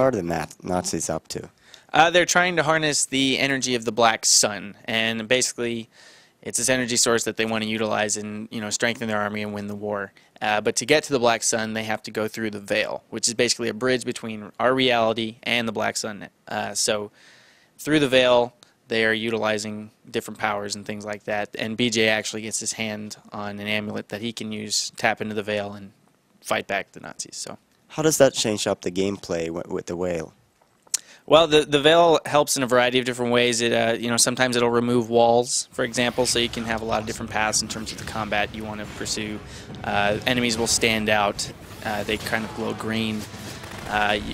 are the Nazis up to? They're trying to harness the energy of the black sun, and basically it's this energy source that they want to utilize and, you know, strengthen their army and win the war. But to get to the black sun, they have to go through the veil, which is basically a bridge between our reality and the black sun. So through the veil, they are utilizing different powers and things like that. And BJ actually gets his hand on an amulet that he can use, tap into the veil, and fight back the Nazis. So, how does that change up the gameplay with the whale? well, the veil helps in a variety of different ways. It, you know, sometimes it'll remove walls, for example, so you can have a lot of different paths in terms of the combat you want to pursue. Enemies will stand out. They kind of glow green.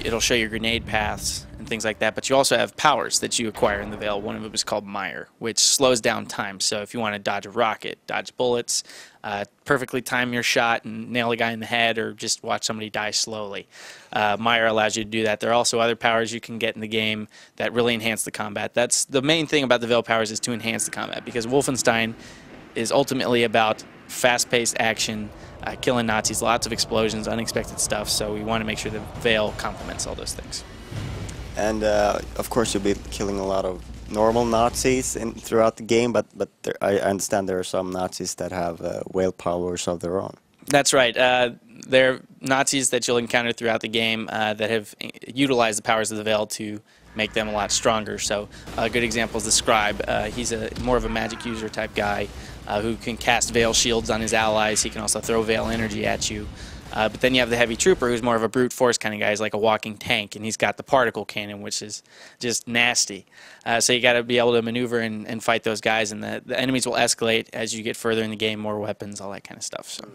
It'll show you grenade paths and things like that. But you also have powers that you acquire in the veil. One of them is called Meyer, which slows down time. So if you want to dodge a rocket, dodge bullets, perfectly time your shot and nail a guy in the head, or just watch somebody die slowly, Meyer allows you to do that. There are also other powers you can get in the game that really enhance the combat. That's the main thing about the veil powers, is to enhance the combat, because Wolfenstein is ultimately about fast-paced action, killing Nazis, lots of explosions, unexpected stuff, so we want to make sure the veil complements all those things. And of course you'll be killing a lot of normal Nazis throughout the game, but I understand there are some Nazis that have whale powers of their own. That's right. There are Nazis that you'll encounter throughout the game that have utilized the powers of the veil to make them a lot stronger. So a good example is the Scribe. He's more of a magic user type guy who can cast veil shields on his allies. He can also throw veil energy at you. But then you have the Heavy Trooper, who's more of a brute force kind of guy. He's like a walking tank, and he's got the particle cannon, which is just nasty. So you got to be able to maneuver and fight those guys, and the enemies will escalate as you get further in the game, more weapons, all that kind of stuff. So.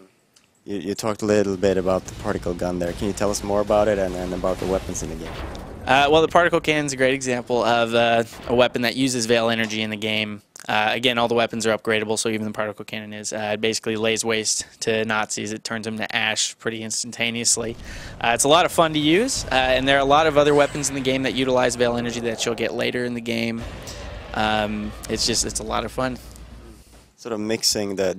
You talked a little bit about the particle gun there. Can you tell us more about it and about the weapons in the game? Well, the particle cannon is a great example of a weapon that uses veil energy in the game. Again, all the weapons are upgradable, so even the particle cannon is. It basically lays waste to Nazis. It turns them to ash pretty instantaneously. It's a lot of fun to use, and there are a lot of other weapons in the game that utilize veil energy that you'll get later in the game. It's a lot of fun. Sort of mixing the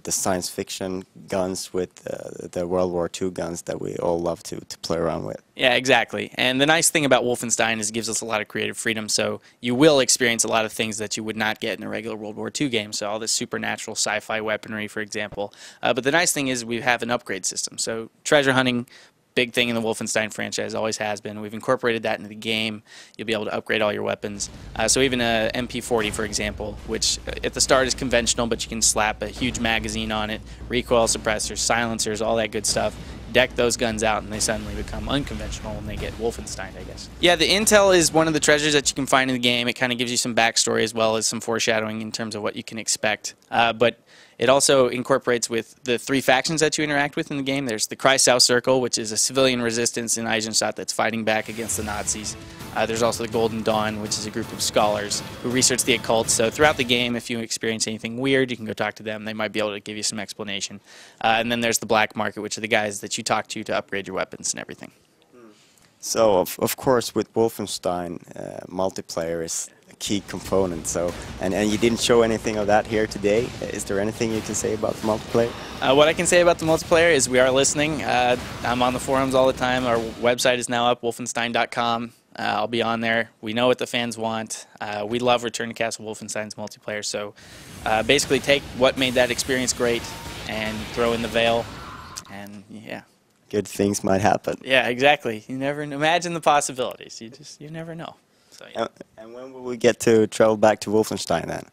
science fiction guns with the World War II guns that we all love to play around with. Yeah, exactly. And the nice thing about Wolfenstein is it gives us a lot of creative freedom, so you will experience a lot of things that you would not get in a regular World War II game, so all this supernatural sci-fi weaponry, for example. But the nice thing is we have an upgrade system, so treasure hunting, big thing in the Wolfenstein franchise, always has been. We've incorporated that into the game. You'll be able to upgrade all your weapons. So even a MP40, for example, which at the start is conventional, but you can slap a huge magazine on it, recoil suppressors, silencers, all that good stuff. Deck those guns out, and they suddenly become unconventional when they get Wolfenstein, I guess. Yeah, the intel is one of the treasures that you can find in the game. It kind of gives you some backstory as well as some foreshadowing in terms of what you can expect. But it also incorporates with the 3 factions that you interact with in the game. There's the Kreisau Circle, which is a civilian resistance in Eisenstadt that's fighting back against the Nazis. There's also the Golden Dawn, which is a group of scholars who research the occult. So throughout the game, if you experience anything weird, you can go talk to them. They might be able to give you some explanation. And then there's the Black Market, which are the guys that you talk to upgrade your weapons and everything. So, of course, with Wolfenstein, multiplayer is a key component. So, and you didn't show anything of that here today. Is there anything you can say about the multiplayer? What I can say about the multiplayer is we are listening. I'm on the forums all the time. Our website is now up, wolfenstein.com. I'll be on there. We know what the fans want. We love Return to Castle Wolfenstein's multiplayer. So basically take what made that experience great and throw in the veil, and yeah. Good things might happen. Yeah, exactly. You never imagine the possibilities. You never know. So, yeah. And when will we get to travel back to Wolfenstein then?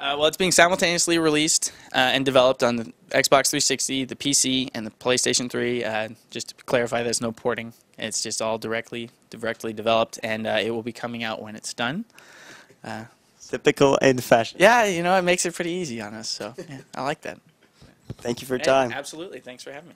Well, it's being simultaneously released and developed on the Xbox 360, the PC, and the PlayStation 3. Just to clarify, there's no porting. It's just all directly developed, and it will be coming out when it's done. Typical in fashion. Yeah, you know, it makes it pretty easy on us, so yeah, I like that. Thank you for your time. Absolutely. Thanks for having me.